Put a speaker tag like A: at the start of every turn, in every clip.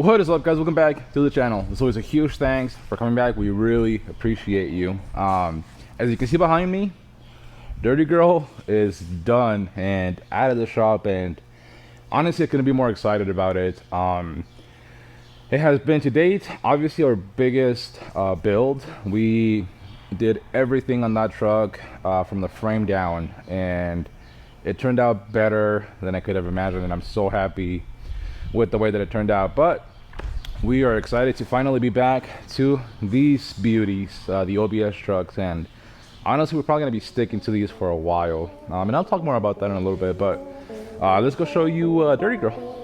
A: What is up, guys? Welcome back to the channel. As always, a huge thanks for coming back. We really appreciate you. As you can see behind me, Dirty Girl is done and out of the shop, and honestly I couldn't be more excited about it. It has been to date obviously our biggest build. We did everything on that truck from the frame down, and it turned out better than I could have imagined, and I'm so happy with the way that it turned out. But we are excited to finally be back to these beauties, the OBS trucks, and honestly we're probably going to be sticking to these for a while, and I'll talk more about that in a little bit. But let's go show you Dirty Girl.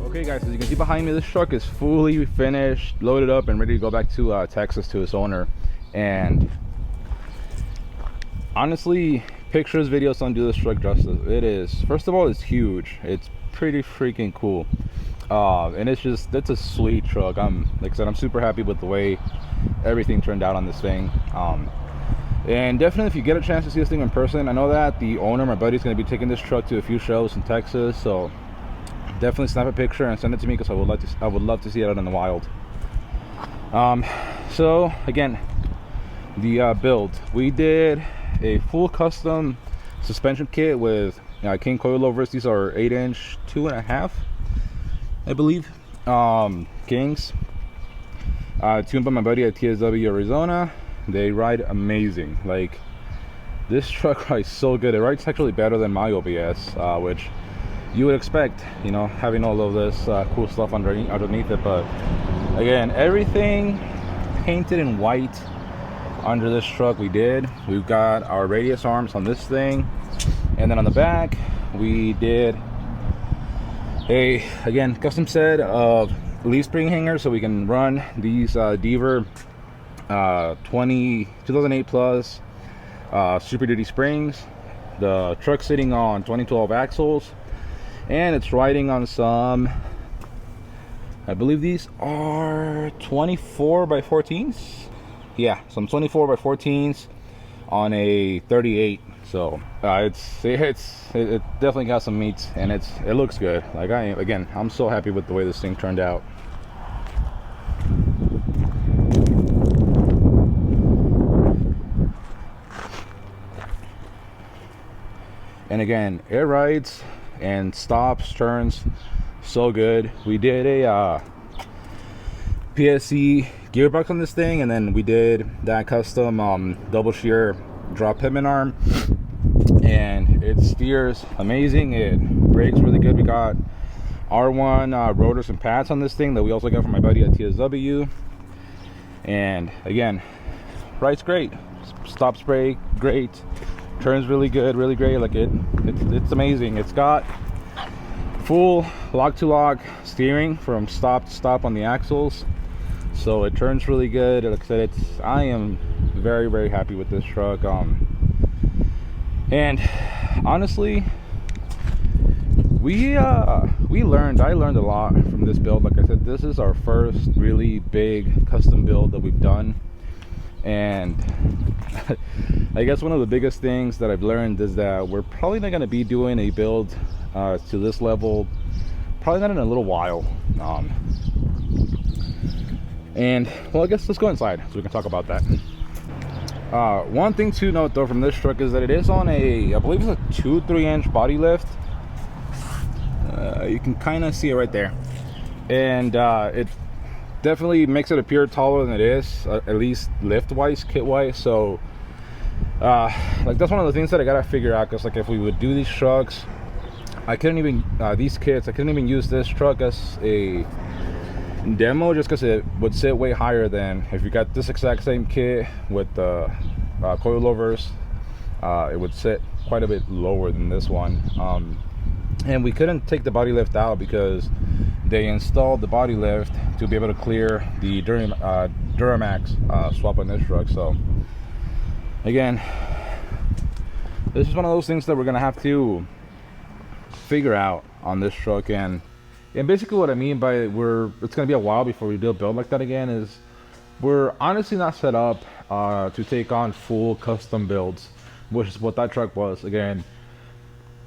A: Okay guys, as you can see behind me, this truck is fully finished, loaded up, and ready to go back to Texas to its owner. And honestly, pictures, videos don't do this truck justice. It is, first of all, it's huge. It's pretty freaking cool, and it's a sweet truck. Like I said, I'm super happy with the way everything turned out on this thing. And definitely, if you get a chance to see this thing in person, I know that the owner, my buddy, is going to be taking this truck to a few shows in Texas, so definitely snap a picture and send it to me, because I would love to see it out in the wild. So again, the build, we did a full custom suspension kit with King coilovers. These are 8-inch 2.5, I believe, Kings, tuned by my buddy at TSW Arizona. They ride amazing. Like, this truck rides so good. It rides actually better than my OBS, which you would expect, you know, having all of this cool stuff underneath it. But again, everything painted in white under this truck. We've got our radius arms on this thing, and then on the back we did a, again, custom set of leaf spring hangers, so we can run these Deaver 2008 plus Super Duty springs. The truck sitting on 2012 axles, and it's riding on some, I believe these are 24 by 14s. Yeah, some 24 by 14s on a 38. So it definitely got some meat, and it looks good. Like, I'm so happy with the way this thing turned out. And again, it rides and stops, turns so good. We did a PSC gearbox on this thing, and then we did that custom double shear drop pitman arm, and it steers amazing. It brakes really good. We got R1 rotors and pads on this thing that we also got from my buddy at TSW, and again, rides great, stops brake great, turns really good, really great. Like, it's amazing. It's got full lock to lock steering from stop to stop on the axles, so it turns really good. Like I said, I am very, very happy with this truck. And honestly, I learned a lot from this build. Like I said, this is our first really big custom build that we've done, and I guess one of the biggest things that I've learned is that we're probably not going to be doing a build to this level, probably not in a little while. And well, I guess let's go inside so we can talk about that. One thing to note though from this truck is that it is on a, I believe it's a 2-3 inch body lift. You can kind of see it right there, and it definitely makes it appear taller than it is, at least lift wise, kit wise. So like that's one of the things that I gotta figure out, because like if we would do these trucks, I couldn't even these kits, I couldn't even use this truck as a demo, just because it would sit way higher than if you got this exact same kit with the coilovers. It would sit quite a bit lower than this one. And we couldn't take the body lift out because they installed the body lift to be able to clear the Duramax swap on this truck. So again, this is one of those things that we're gonna have to figure out on this truck. And basically what I mean by it's gonna be a while before we do a build like that again is we're honestly not set up to take on full custom builds, which is what that truck was. Again,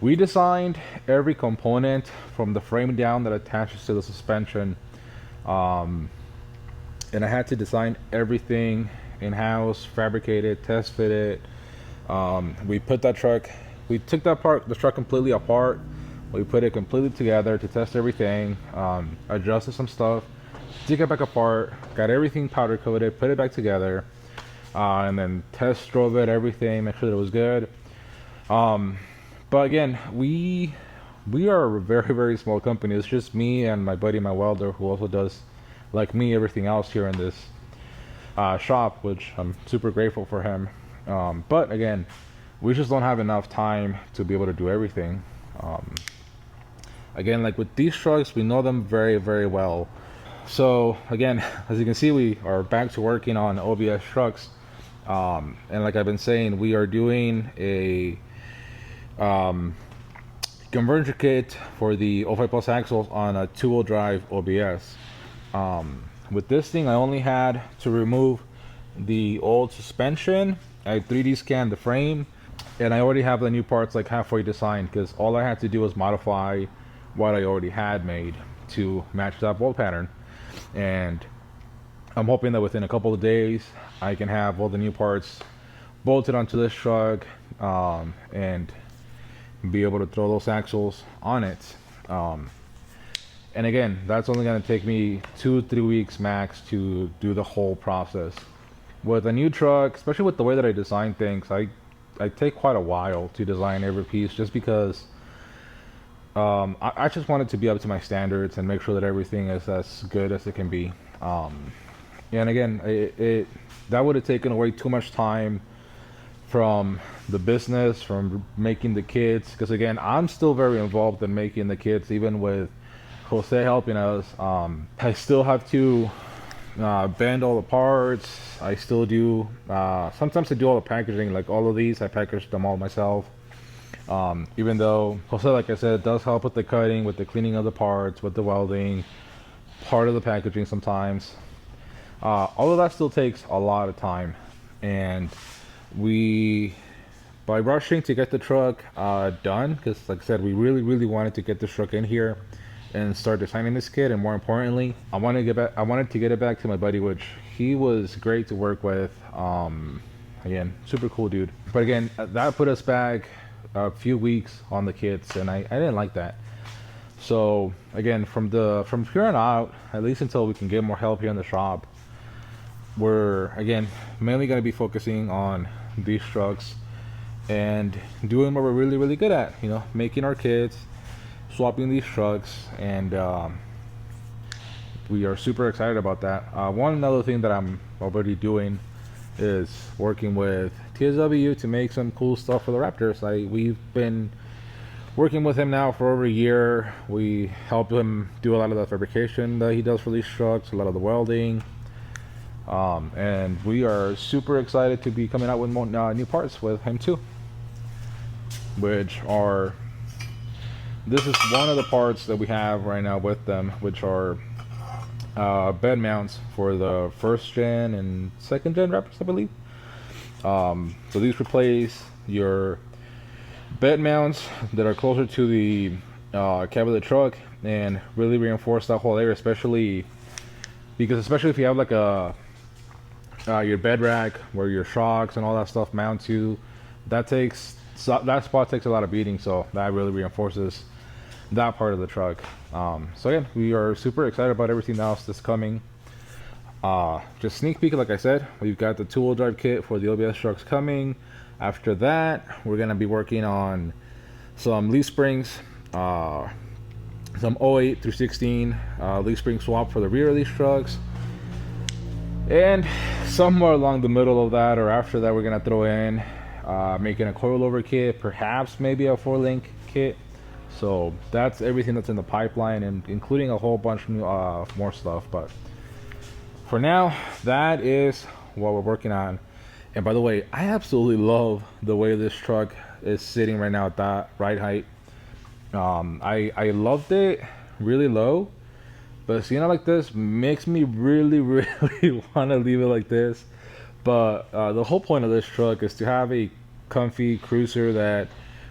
A: we designed every component from the frame down that attaches to the suspension, and I had to design everything in-house, fabricate it, test fit it. We took the truck completely apart. We put it completely together to test everything, adjusted some stuff, took it back apart, got everything powder coated, put it back together, and then test drove it, everything, make sure that it was good. But again, we are a very, very small company. It's just me and my buddy, my welder, who also does, like me, everything else here in this shop, which I'm super grateful for him. But again, we just don't have enough time to be able to do everything. Again, like with these trucks, we know them very, very well. So again, as you can see, we are back to working on OBS trucks. And like I've been saying, we are doing a conversion kit for the 05 Plus axles on a 2-wheel drive OBS. With this thing, I only had to remove the old suspension. I 3D scanned the frame, and I already have the new parts like halfway designed, because all I had to do was modify what I already had made to match that bolt pattern. And I'm hoping that within a couple of days I can have all the new parts bolted onto this truck, and be able to throw those axles on it. And again, that's only going to take me 2-3 weeks max to do the whole process. With a new truck, especially with the way that I design things, I take quite a while to design every piece, just because I just want it to be up to my standards and make sure that everything is as good as it can be. And again, that would have taken away too much time from the business, from making the kits, because again, I'm still very involved in making the kits, even with Jose helping us. I still have to bend all the parts. I still do, sometimes I do all the packaging, like all of these I packaged them all myself. Even though Jose, like I said, does help with the cutting, with the cleaning of the parts, with the welding, part of the packaging sometimes. All of that still takes a lot of time, and by rushing to get the truck done, because like I said, we really wanted to get this truck in here and start designing this kit, and more importantly, I wanted to get it back to my buddy, which he was great to work with. Again, super cool dude. But again, that put us back a few weeks on the kits, and I didn't like that. So again, from here on out, at least until we can get more help here in the shop, we're again mainly going to be focusing on these trucks and doing what we're really good at, you know, making our kits, swapping these trucks, and we are super excited about that. One other thing that I'm already doing is working with TSW to make some cool stuff for the Raptors. We've been working with him now for over a year. We help him do a lot of the fabrication that he does for these trucks, a lot of the welding, and we are super excited to be coming out with more new parts with him too, this is one of the parts that we have right now with them, which are bed mounts for the 1st gen and 2nd gen Raptors, I believe. So these replace your bed mounts that are closer to the cab of the truck, and really reinforce that whole area, especially because especially if you have like a your bed rack where your shocks and all that stuff mount to, that spot takes a lot of beating, so that really reinforces that part of the truck. So again, we are super excited about everything else that's coming. Just sneak peek, like I said, we've got the two-wheel drive kit for the OBS trucks coming. After that, we're gonna be working on some leaf springs, some 08 through 16 leaf spring swap for the rear of these trucks, and somewhere along the middle of that or after that, we're gonna throw in making a coilover kit, perhaps maybe a 4-link kit. So that's everything that's in the pipeline, and including a whole bunch of more stuff. But for now, that is what we're working on. And by the way, I absolutely love the way this truck is sitting right now at that ride height. I loved it really low, but seeing it like this makes me really want to leave it like this. But the whole point of this truck is to have a comfy cruiser that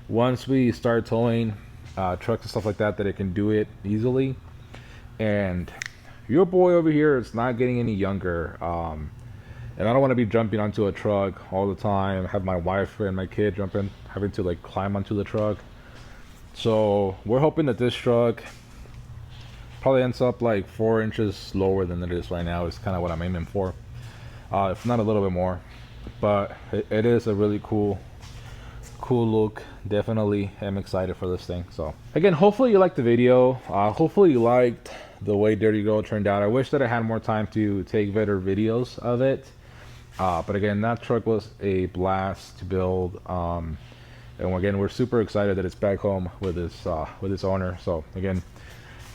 A: once we start towing trucks and stuff like that, that it can do it easily. And your boy over here is not getting any younger, and I don't want to be jumping onto a truck all the time, have my wife and my kid having to like climb onto the truck. So we're hoping that this truck probably ends up like 4 inches lower than it is right now, is kind of what I'm aiming for, if not a little bit more. But it is a really cool look. Definitely am excited for this thing. So again, hopefully you liked the video. Hopefully you liked the way Dirty Girl turned out. I wish that I had more time to take better videos of it, but again, that truck was a blast to build, and again, we're super excited that it's back home with its owner. So again,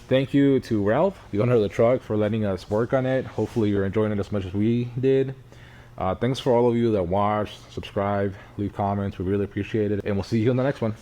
A: thank you to Ralph, the owner of the truck, for letting us work on it. Hopefully you're enjoying it as much as we did. Thanks for all of you that watched, subscribe, leave comments. We really appreciate it, and we'll see you in the next one.